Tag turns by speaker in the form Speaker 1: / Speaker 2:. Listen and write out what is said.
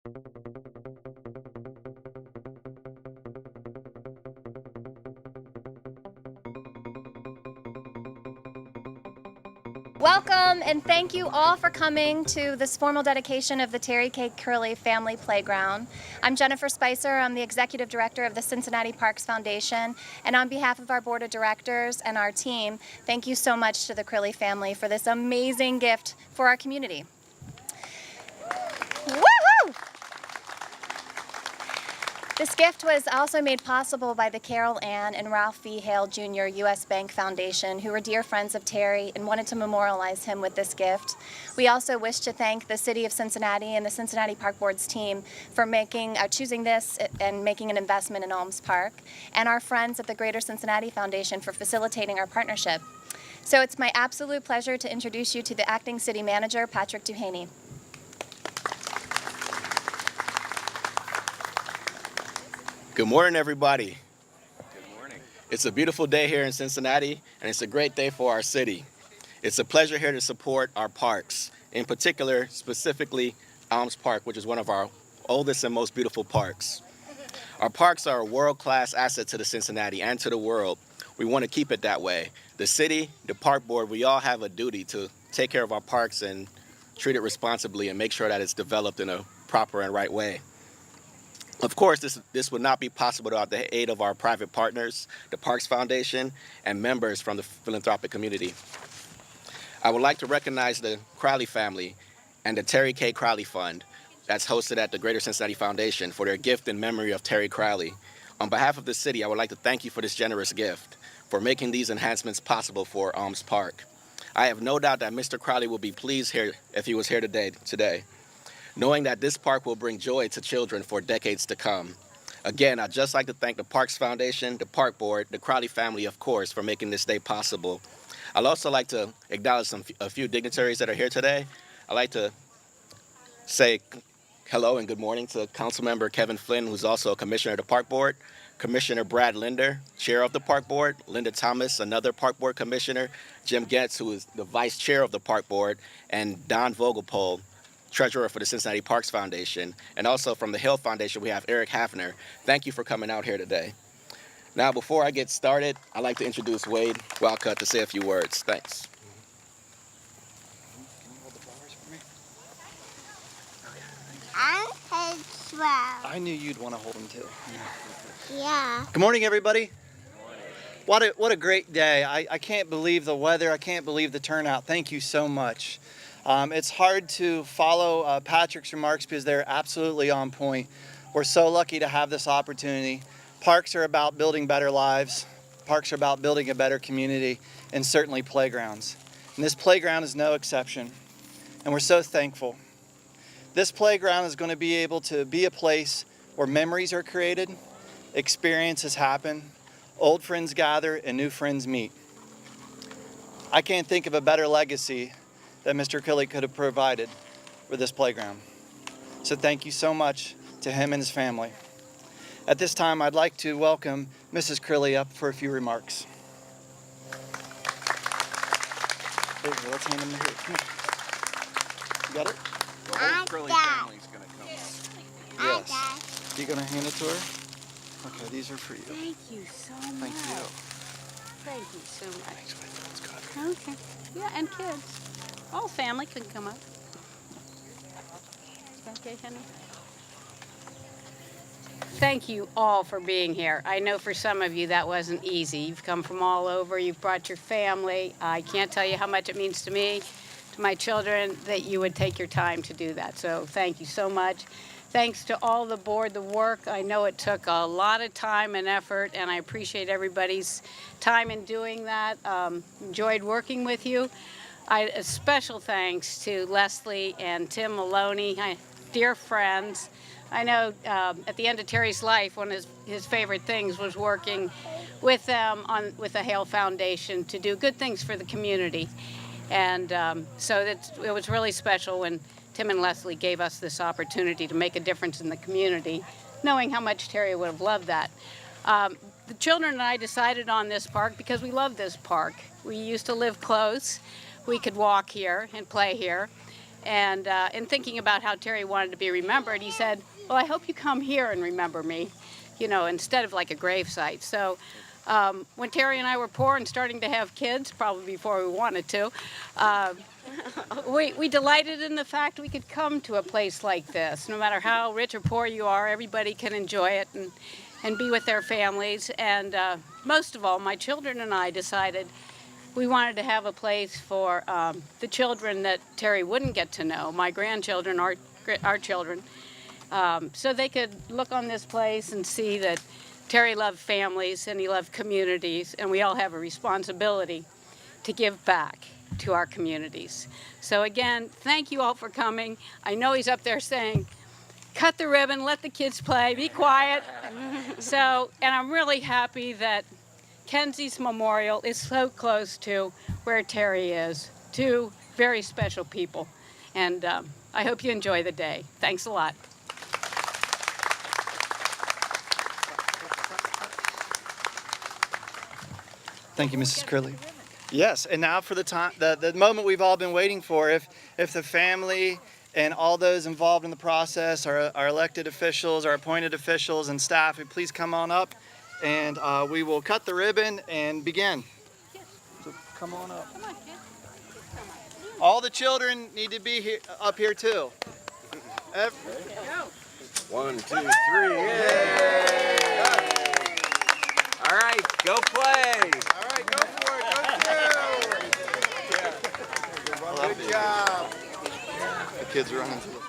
Speaker 1: Welcome and thank you all for coming to this formal dedication of the Terry K. Crilley Family Playground. I'm Jennifer Spicer. I'm the Executive Director of the Cincinnati Parks Foundation, and on behalf of our Board of Directors and our team, thank you so much to the Crilley family for this amazing gift for our community. Woohoo! This gift was also made possible by the Carol Ann and Ralph V. Hale Jr. U.S. Bank Foundation, who were dear friends of Terry and wanted to memorialize him with this gift. We also wish to thank the City of Cincinnati and the Cincinnati Park Board's team for choosing this and making an investment in Alms Park, and our friends at the Greater Cincinnati Foundation for facilitating our partnership. So it's my absolute pleasure to introduce you to the Acting City Manager, Patrick Duhaney.
Speaker 2: Good morning, everybody.
Speaker 3: Good morning.
Speaker 2: It's a beautiful day here in Cincinnati, and it's a great day for our city. It's a pleasure here to support our parks, in particular, specifically, Alms Park, which is one of our oldest and most beautiful parks. Our parks are a world-class asset to the Cincinnati and to the world. We want to keep it that way. The city, the park board, we all have a duty to take care of our parks and treat it responsibly and make sure that it's developed in a proper and right way. Of course, this would not be possible without the aid of our private partners, the Parks Foundation, and members from the philanthropic community. I would like to recognize the Crilley family and the Terry K. Crilley Fund that's hosted at the Greater Cincinnati Foundation for their gift in memory of Terry Crilley. On behalf of the city, I would like to thank you for this generous gift, for making these enhancements possible for Alms Park. I have no doubt that Mr. Crilley will be pleased here if he was here today, knowing that this park will bring joy to children for decades to come. Again, I'd just like to thank the Parks Foundation, the Park Board, the Crilley family, of course, for making this day possible. I'd also like to acknowledge a few dignitaries that are here today. I'd like to say hello and good morning to Councilmember Kevin Flynn, who's also a commissioner of the Park Board, Commissioner Brad Linder, chair of the Park Board, Linda Thomas, another Park Board commissioner, Jim Getz, who is the vice chair of the Park Board, and Don Vogelpol, treasurer for the Cincinnati Parks Foundation, and also from the Hill Foundation, we have Eric Hafner. Thank you for coming out here today. Now, before I get started, I'd like to introduce Wade Walcott to say a few words. Thanks.
Speaker 3: Can you hold the flowers for me?
Speaker 4: I'm 12.
Speaker 3: I knew you'd want to hold them too.
Speaker 4: Yeah.
Speaker 3: Good morning, everybody. What a great day. I can't believe the weather. I can't believe the turnout. Thank you so much. It's hard to follow Patrick's remarks because they're absolutely on point. We're so lucky to have this opportunity. Parks are about building better lives. Parks are about building a better community, and certainly playgrounds. And this playground is no exception, and we're so thankful. This playground is going to be able to be a place where memories are created, experiences happen, old friends gather, and new friends meet. I can't think of a better legacy that Mr. Crilley could have provided for this playground. So thank you so much to him and his family. At this time, I'd like to welcome Mrs. Crilley up for a few remarks. There you go, let's hand him the here. Come here. You got it?
Speaker 5: The whole Crilley family's going to come up.
Speaker 3: Yes. You gonna hand it to her? Okay, these are for you.
Speaker 5: Thank you so much.
Speaker 3: Thank you.
Speaker 5: Thank you so much.
Speaker 3: Thanks, Wade. Let's go.
Speaker 5: Okay. Yeah, and kids. All family can come up. Okay, honey? Thank you all for being here. I know for some of you that wasn't easy. You've come from all over. You've brought your family. I can't tell you how much it means to me, to my children, that you would take your time to do that. So thank you so much. Thanks to all the board, the work. I know it took a lot of time and effort, and I appreciate everybody's time in doing that. Enjoyed working with you. A special thanks to Leslie and Tim Maloney, dear friends. I know at the end of Terry's life, one of his favorite things was working with them with the Hale Foundation to do good things for the community. And so it was really special when Tim and Leslie gave us this opportunity to make a difference in the community, knowing how much Terry would have loved that. The children and I decided on this park because we love this park. We used to live close. We could walk here and play here. And in thinking about how Terry wanted to be remembered, he said, well, I hope you come here and remember me, you know, instead of like a gravesite. So when Terry and I were poor and starting to have kids, probably before we wanted to, we delighted in the fact we could come to a place like this. No matter how rich or poor you are, everybody can enjoy it and be with their families. And most of all, my children and I decided we wanted to have a place for the children that Terry wouldn't get to know, my grandchildren, our children, so they could look on this place and see that Terry loved families and he loved communities, and we all have a responsibility to give back to our communities. So again, thank you all for coming. I know he's up there saying, cut the ribbon, let the kids play, be quiet. So, and I'm really happy that Kenzie's Memorial is so close to where Terry is, two very special people. And I hope you enjoy the day. Thanks a lot.
Speaker 3: Thank you, Mrs. Crilley. Yes, and now for the moment we've all been waiting for. If the family and all those involved in the process, our elected officials, our appointed officials and staff, would please come on up, and we will cut the ribbon and begin. So come on up.
Speaker 5: Come on, kids.
Speaker 3: All the children need to be here, up here too.
Speaker 5: Go.
Speaker 6: 1, 2, 3, yay! All right, go play.
Speaker 3: All right, go for it. Go through. Good job. The kids are running to the